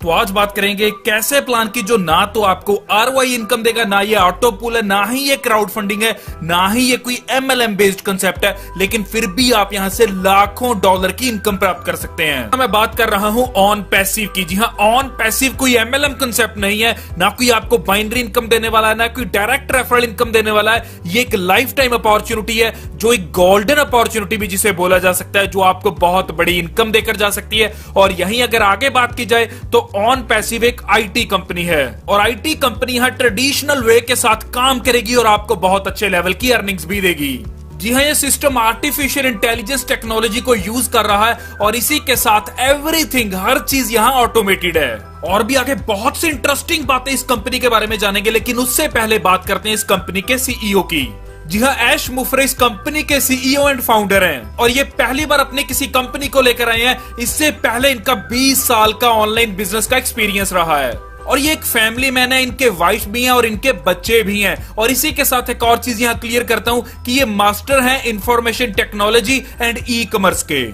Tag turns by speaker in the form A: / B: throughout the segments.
A: तो आज बात करेंगे कैसे प्लान की जो ना तो आपको आरओआई इनकम देगा, ना ये ऑटो पूल है, ना ही ये क्राउड फंडिंग है, ना ही ये कोई एमएलएम बेस्ड कंसेप्ट है, लेकिन फिर भी आप यहां से लाखों डॉलर की इनकम प्राप्त कर सकते हैं। मैं बात कर रहा हूं ऑन पैसिव की। जी हां, ऑन पैसिव कोई एमएलएम कंसेप्ट नहीं है, ना कोई आपको बाइनरी इनकम देने वाला है, ना कोई डायरेक्ट रेफरल इनकम देने वाला है। ये एक लाइफ टाइम अपॉर्चुनिटी है, जो एक गोल्डन अपॉर्चुनिटी भी जिसे बोला जा सकता है, जो आपको बहुत बड़ी इनकम देकर जा सकती है। और यहीं अगर आगे बात की जाए तो ऑन पैसिव एक आईटी कंपनी है, और आईटी कंपनी यहां ट्रेडिशनल वे के साथ काम करेगी और आपको बहुत अच्छे लेवल की अर्निंग्स भी देगी। जी हां, ये सिस्टम आर्टिफिशियल इंटेलिजेंस टेक्नोलॉजी को यूज कर रहा है और इसी के साथ एवरीथिंग, हर चीज यहां ऑटोमेटेड है। और भी आगे बहुत सी इंटरेस्टिंग बातें इस कंपनी के बारे में जानेंगे, लेकिन उससे पहले बात करते हैं इस कंपनी के सीईओ की। जी हां, ऐश मुफरे इस कंपनी के सीईओ एंड फाउंडर हैं और ये पहली बार अपनी किसी कंपनी को लेकर आए हैं। इससे पहले इनका 20 साल का ऑनलाइन बिजनेस का एक्सपीरियंस रहा है और ये एक फैमिली मैन है। इनके वाइफ भी हैं और इनके बच्चे भी हैं। और इसी के साथ एक और चीज यहां क्लियर करता हूं कि ये मास्टर हैं information technology and e commerce के।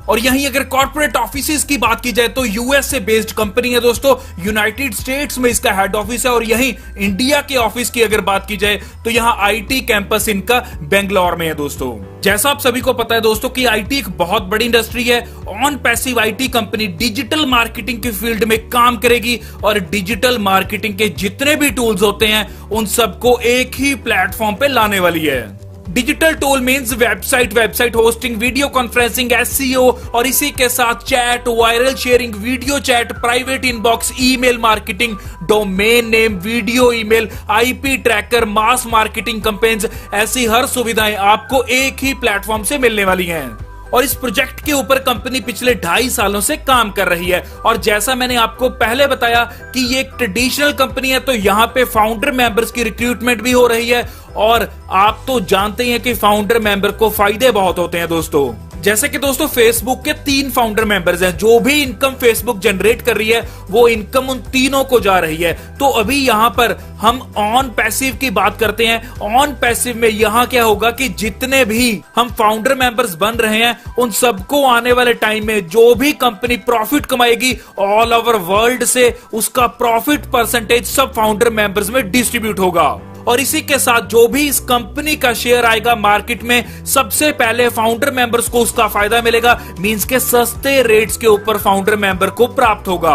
A: और यहीं अगर कॉर्पोरेट ऑफिसेज की बात की जाए तो यूएस से बेस्ड कंपनी है दोस्तों, यूनाइटेड स्टेट्स में इसका हेड ऑफिस है। और यहीं इंडिया के ऑफिस की अगर बात की जाए तो यहां आईटी कैंपस इनका बेंगलोर में है दोस्तों। जैसा आप सभी को पता है दोस्तों कि आईटी एक बहुत बड़ी इंडस्ट्री है। On passive IT company digital marketing के फील्ड में काम करेगी और डिजिटल मार्केटिंग के जितने भी टूल्स होते हैं उन सबको एक ही प्लेटफॉर्म पे लाने वाली है। Digital tool means website hosting, video conferencing, SEO और इसी के साथ chat, viral sharing, video chat, private inbox, email marketing, domain name, video email, IP tracker, mass marketing campaigns, ऐसी हर सुविधाएं आपको एक ही प्लेटफॉर्म से मिलने वाली हैं। और इस प्रोजेक्ट के ऊपर कंपनी पिछले 2.5 सालों से काम कर रही है। और जैसा मैंने आपको पहले बताया कि ये एक ट्रेडिशनल कंपनी है, तो यहां पे फाउंडर मेंबर्स की रिक्रूटमेंट भी हो रही है। और आप तो जानते ही हैं कि फाउंडर मेंबर को फायदे बहुत होते हैं दोस्तों। जैसे कि दोस्तों फेसबुक के 3 फाउंडर मेंबर्स हैं। जो भी इनकम फेसबुक जनरेट कर रही है वो इनकम उन तीनों को जा रही है। तो अभी यहां पर हम ऑन पैसिव की बात करते हैं। ऑन पैसिव में यहां क्या होगा कि जितने भी हम फाउंडर मेंबर्स बन रहे हैं उन सबको आने वाले टाइम में जो भी कंपनी प्रॉफिट कमाएगी ऑल ओवर वर्ल्ड से उसका प्रॉफिट परसेंटेज सब फाउंडर मेंबर्स में डिस्ट्रीब्यूट होगा। और इसी के साथ जो भी इस कंपनी का शेयर आएगा मार्केट में सबसे पहले फाउंडर मेंबर्स को उसका फायदा मिलेगा। मींस के सस्ते रेट्स के ऊपर फाउंडर मेंबर को प्राप्त होगा।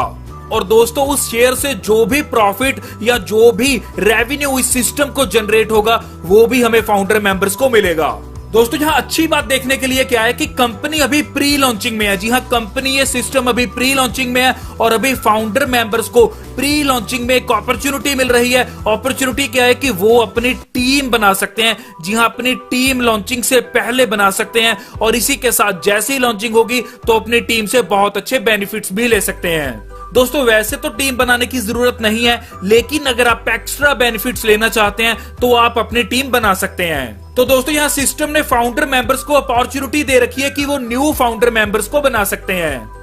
A: और दोस्तों उस शेयर से जो भी प्रॉफिट या जो भी रेवेन्यू इस सिस्टम को जनरेट होगा वो भी हमें फाउंडर मेंबर्स को मिलेगा। दोस्तों यहां अच्छी बात देखने के लिए क्या है कि कंपनी अभी प्री लॉन्चिंग में है। जी हां, कंपनी ये सिस्टम अभी प्री लॉन्चिंग में है और अभी फाउंडर मेंबर्स को प्री लॉन्चिंग में एक अपॉर्चुनिटी मिल रही है। अपॉर्चुनिटी क्या है कि वो अपनी टीम बना सकते हैं। जी हां, अपनी टीम लॉन्चिंग से पहले बना सकते हैं और इसी के साथ जैसे ही लॉन्चिंग होगी तो अपनी टीम से बहुत अच्छे बेनिफिट्स भी ले सकते हैं। दोस्तों वैसे तो टीम बनाने की जरूरत नहीं है, लेकिन अगर आप एक्स्ट्रा बेनिफिट्स लेना चाहते हैं तो आप अपनी टीम बना सकते हैं। तो दोस्तों यहां सिस्टम ने फाउंडर मेंबर्स को अपॉर्चुनिटी दे रखी है कि वो न्यू फाउंडर मेंबर्स को बना सकते हैं।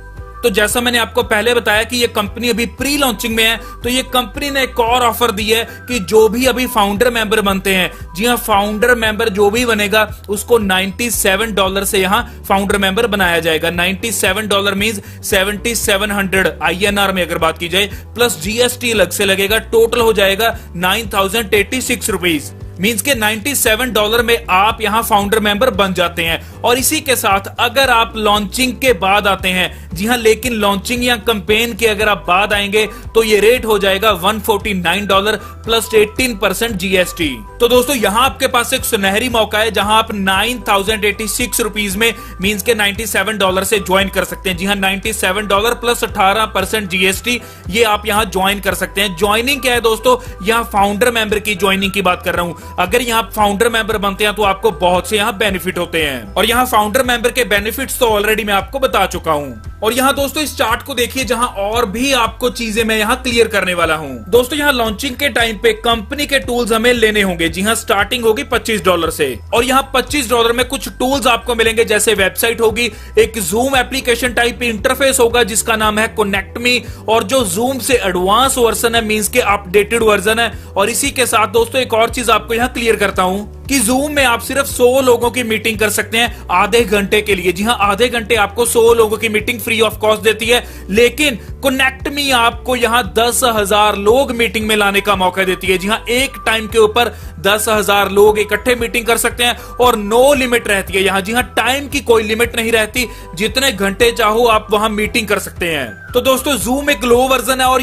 A: तो जैसा मैंने आपको पहले बताया कि ये कंपनी अभी प्री लॉन्चिंग में है, तो ये कंपनी ने एक और ऑफर दी है कि जो भी अभी फाउंडर मेंबर बनते हैं, जी हां, फाउंडर मेंबर जो भी बनेगा उसको $97 से यहां फाउंडर मेंबर बनाया जाएगा। $97 मींस 7700 INR में अगर बात की जाए, प्लस जीएसटी अलग से लगेगा, टोटल हो जाएगा 9086 रुपीज। मींस के $97 में आप यहां फाउंडर मेंबर बन जाते हैं। और इसी के साथ अगर आप लॉन्चिंग के बाद आते हैं, जी हां, लेकिन लॉन्चिंग या कैंपेन के अगर आप बाद आएंगे तो ये रेट हो जाएगा $149 प्लस 18% जीएसटी। तो दोस्तों यहां आपके पास एक सुनहरी मौका है जहां आप 9086 रुपीज में मींस के $97 से ज्वाइन कर सकते हैं। जी हां, $97 प्लस 18% जीएसटी, ये आप यहां ज्वाइन कर सकते हैं। ज्वाइनिंग क्या है दोस्तों, यहां फाउंडर मेंबर की ज्वाइनिंग की बात कर रहा हूं। अगर यहाँ फाउंडर मेंबर बनते हैं तो आपको बहुत से यहाँ बेनिफिट होते हैं और यहाँ फाउंडर मेंबर के बेनिफिट्स तो ऑलरेडी मैं आपको बता चुका हूँ। और यहाँ दोस्तों इस चार्ट को देखिए जहाँ और भी आपको चीजें मैं यहाँ क्लियर करने वाला हूँ। दोस्तों यहाँ लॉन्चिंग के टाइम पे कंपनी के टूल्स हमें लेने होंगे। जी हाँ, स्टार्टिंग होगी $25 से और यहाँ $25 में कुछ टूल्स आपको मिलेंगे, जैसे वेबसाइट होगी, एक जूम एप्लीकेशन टाइप इंटरफेस होगा जिसका नाम है कनेक्ट मी, और जो जूम से एडवांस वर्जन है मींस के अपडेटेड वर्जन है। और इसी के साथ दोस्तों एक और चीज आपको यहाँ क्लियर करता हूँ कि कि जूम में आप सिर्फ 100 लोगों की मीटिंग कर सकते हैं आधे घंटे के लिए। जी हां, आधे घंटे आपको 100 लोगों की मीटिंग फ्री ऑफ कॉस्ट देती है। लेकिन कनेक्ट मी आपको यहां 10,000 लोग मीटिंग में लाने का मौका देती है। जी हां, एक टाइम के ऊपर 10,000 लोग इकट्ठे मीटिंग कर सकते हैं और नो लिमिट रहती है यहां। जी हां, टाइम की कोई लिमिट नहीं रहती, जितने घंटे चाहो आप वहां मीटिंग कर सकते हैं। तो दोस्तों जूम एक लो वर्जन है और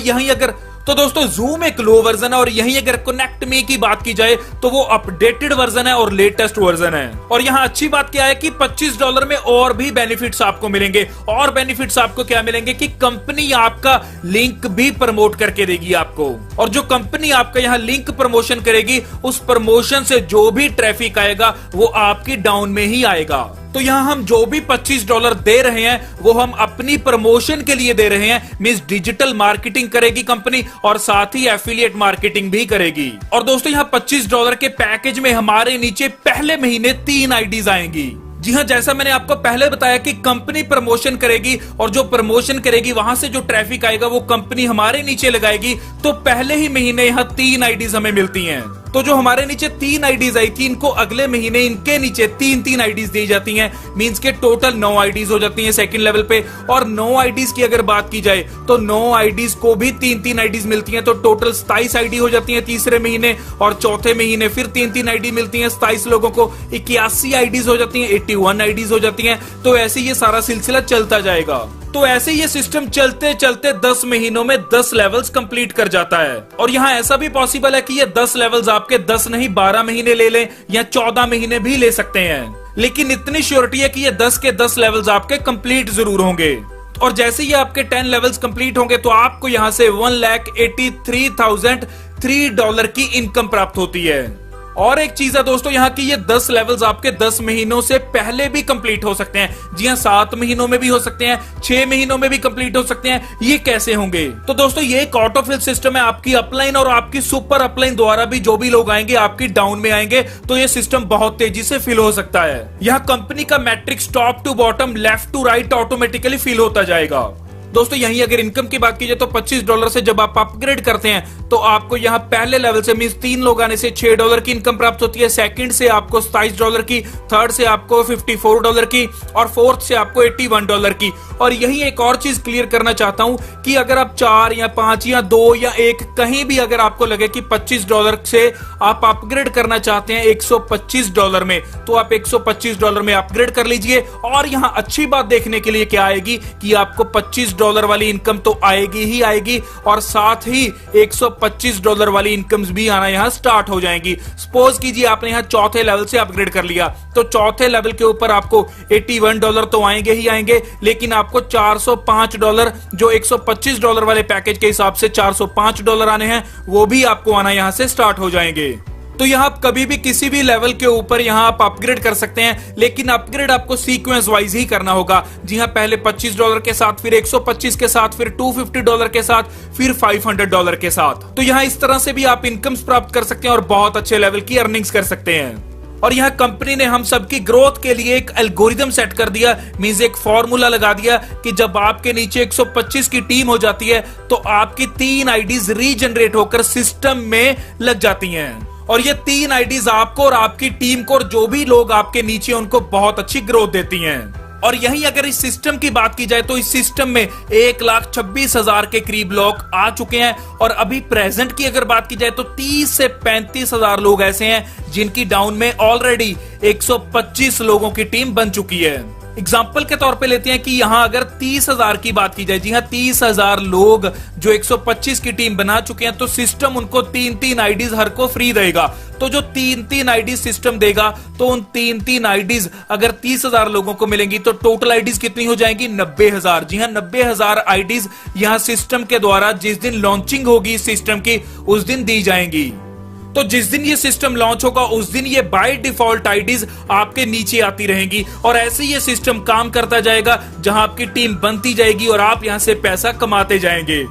A: यहीं अगर कनेक्ट मी की बात की जाए तो वो अपडेटेड वर्जन है और लेटेस्ट वर्जन है। और यहां अच्छी बात क्या है कि $25 में और भी बेनिफिट्स आपको मिलेंगे। और बेनिफिट्स आपको क्या मिलेंगे कि कंपनी आपका लिंक भी प्रमोट करके देगी आपको, और जो कंपनी आपका यहां लिंक प्रमोशन करेगी उस प्रमोशन से जो भी ट्रैफिक आएगा वो आपकी डाउन में ही आएगा। तो यहां हम जो भी $25 दे रहे हैं वो हम अपनी प्रमोशन के लिए दे रहे हैं। मींस डिजिटल मार्केटिंग करेगी कंपनी और साथ ही एफिलिएट मार्केटिंग भी करेगी। और दोस्तों यहां $25 के पैकेज में हमारे नीचे पहले महीने 3 आईडीज आएंगी। जी हां, जैसा मैंने आपको पहले बताया कि कंपनी प्रमोशन करेगी और जो प्रमोशन करेगी वहां से जो ट्रैफिक आएगा वो कंपनी हमारे नीचे लगाएगी। तो पहले ही महीने यहां 3 आईडीज हमें मिलती हैं। तो जो हमारे नीचे 3 आईडीज आई थी, इनको अगले महीने इनके नीचे 3-3 आईडीज दी जाती हैं। मींस के टोटल 9 आईडीज हो जाती हैं सेकंड लेवल पे। और 9 आईडीज की अगर बात की जाए तो 9 आईडीज को भी 3-3 आईडीज मिलती हैं। तो टोटल 27 आईडी हो जाती हैं तीसरे महीने, और चौथे महीने फिर 3-3 आईडी मिलती हैं 27 लोगों को। 81 आईडीज हो जाती हैं, 81 आईडीज हो जाती हैं। तो ऐसे ये सारा सिलसिला चलता जाएगा। तो ऐसे ये सिस्टम चलते चलते 10 महीनों में 10 लेवल्स कंप्लीट कर जाता है। और यहां ऐसा भी पॉसिबल है कि ये 10 लेवल्स आपके 10 नहीं 12 महीने ले लें या 14 महीने भी ले सकते हैं। लेकिन इतनी श्योरिटी है कि ये 10 के 10 लेवल्स आपके कंप्लीट जरूर होंगे। और जैसे ही आपके 10 लेवल्स कंप्लीट होंगे तो आपको यहां से $1,83,003 की इनकम प्राप्त होती है। और एक चीज है दोस्तों यहाँ की, ये 10 लेवल्स आपके 10 महीनों से पहले भी कंप्लीट हो सकते हैं। जी हाँ, 7 महीनों में भी हो सकते हैं, 6 महीनों में भी कंप्लीट हो सकते हैं। ये कैसे होंगे? तो दोस्तों ये एक ऑटोफिल सिस्टम है। आपकी अपलाइन और आपकी सुपर अपलाइन द्वारा भी जो भी लोग आएंगे आपकी डाउन में आएंगे, तो ये सिस्टम बहुत तेजी से फिल हो सकता है। यहाँ कंपनी का matrix top to bottom, left to right automatically fill होता जाएगा। दोस्तों यहीं अगर इनकम की बात की जाए तो $25 से जब आप अपग्रेड करते हैं तो आपको यहाँ पहले लेवल से मींस 3 लोग आने से $6 की इनकम प्राप्त होती है। सेकंड से आपको $27 की, थर्ड से आपको $54 की, और फोर्थ से आपको $81 की। और यही एक और चीज क्लियर करना चाहता हूं कि अगर आप 4 या 5 या 2 या 1 कहीं भी अगर आपको लगे कि $25 से आप अपग्रेड करना चाहते हैं $125 में, तो आप $125 में अपग्रेड कर लीजिए। और यहाँ अच्छी बात देखने के लिए क्या आएगी कि आपको $25 वाली इनकम तो आएगी ही आएगी, और साथ ही $125 वाली इनकम्स भी आना यहाँ स्टार्ट हो जाएंगी। सपोज कीजिए आपने यहाँ चौथे लेवल से अपग्रेड कर लिया, तो चौथे लेवल के ऊपर आपको $81 तो आएंगे ही आएंगे, लेकिन आपको $405 जो $125 वाले पैकेज के हिसाब से $405 आने हैं, वो भी आपको आना यहाँ से स्टार्ट हो जाएंगे। तो यहाँ आप कभी भी किसी भी लेवल के ऊपर यहाँ आप अपग्रेड कर सकते हैं, लेकिन अपग्रेड आपको सीक्वेंस वाइज ही करना होगा। जी हाँ, पहले $25 के साथ, फिर $125 के साथ, फिर $250 के साथ, फिर $500 के साथ। तो यहाँ इस तरह से भी आप इनकम्स प्राप्त कर सकते हैं और बहुत अच्छे लेवल की अर्निंग्स कर सकते हैं। और यहाँ कंपनी ने हम सबकी ग्रोथ के लिए एक एल्गोरिथम सेट कर दिया, मींस एक फॉर्मूला लगा दिया कि जब आपके नीचे 125 की टीम हो जाती है तो आपकी 3 आईडीज रीजनरेट होकर सिस्टम में लग जाती हैं। और ये 3 आईडीज आपको और आपकी टीम को और जो भी लोग आपके नीचे उनको बहुत अच्छी ग्रोथ देती हैं। और यहीं अगर इस सिस्टम की बात की जाए तो इस सिस्टम में 1,26,000 के करीब लोग आ चुके हैं। और अभी प्रेजेंट की अगर बात की जाए तो 30 से 35,000 लोग ऐसे हैं जिनकी डाउन में ऑलरेडी 125 लोगों की टीम बन चुकी है। एग्जाम्पल के तौर पे लेते हैं कि यहां अगर 30,000 की बात की जाए, जी हाँ 30,000 लोग जो 125 की टीम बना चुके हैं, तो सिस्टम उनको 3-3 आईडीज हर को फ्री देगा। तो जो 3-3 आईडी सिस्टम देगा, तो उन 3-3 आईडीज अगर 30,000 लोगों को मिलेंगी तो टोटल आईडीज कितनी हो जाएंगी? 90,000। जी हाँ, 90,000 आईडीज यहां सिस्टम के द्वारा जिस दिन लॉन्चिंग होगी सिस्टम की उस दिन दी जाएंगी। तो जिस दिन ये सिस्टम लॉन्च होगा उस दिन ये बाय डिफॉल्ट आईडीज आपके नीचे आती रहेंगी। और ऐसे ये सिस्टम काम करता जाएगा, जहां आपकी टीम बनती जाएगी और आप यहां से पैसा कमाते जाएंगे।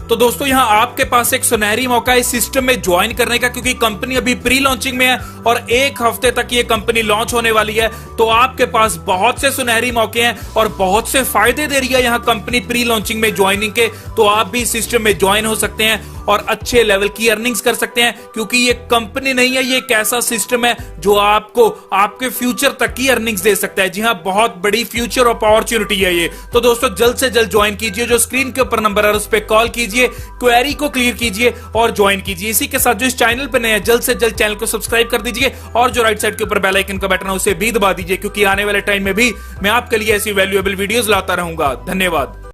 A: तो दोस्तों यहाँ आपके पास एक सुनहरी मौका है इस सिस्टम में ज्वाइन करने का, क्योंकि कंपनी अभी प्री लॉन्चिंग में है और 1 हफ्ते तक ये कंपनी लॉन्च होने वाली है। तो आपके पास बहुत से सुनहरी मौके हैं और बहुत से फायदे दे रही है यहाँ कंपनी प्री लॉन्चिंग में ज्वाइनिंग के। तो आप भी इस सिस्टम में ज्वाइन हो सकते हैं और अच्छे लेवल की अर्निंग्स कर सकते हैं, क्योंकि ये कंपनी नहीं है, ये एक ऐसा सिस्टम है जो आपको आपके फ्यूचर तक की अर्निंग्स दे सकता है। जी हाँ, बहुत बड़ी फ्यूचर अपॉर्चुनिटी है ये। तो दोस्तों जल्द से जल्द ज्वाइन कीजिए, जो स्क्रीन के ऊपर नंबर है उस पर कॉल कीजिए, क्वेरी को क्लियर कीजिए और ज्वाइन कीजिए। इसी के साथ जो इस चैनल पर नए हैं, जल्द से जल्द चैनल को सब्सक्राइब कर दीजिए और जो राइट साइड के ऊपर बेल आइकन का बटन है उसे भी दबा दीजिए, क्योंकि आने वाले टाइम में भी मैं आपके लिए ऐसी वैल्यूएबल वीडियोस लाता रहूंगा। धन्यवाद।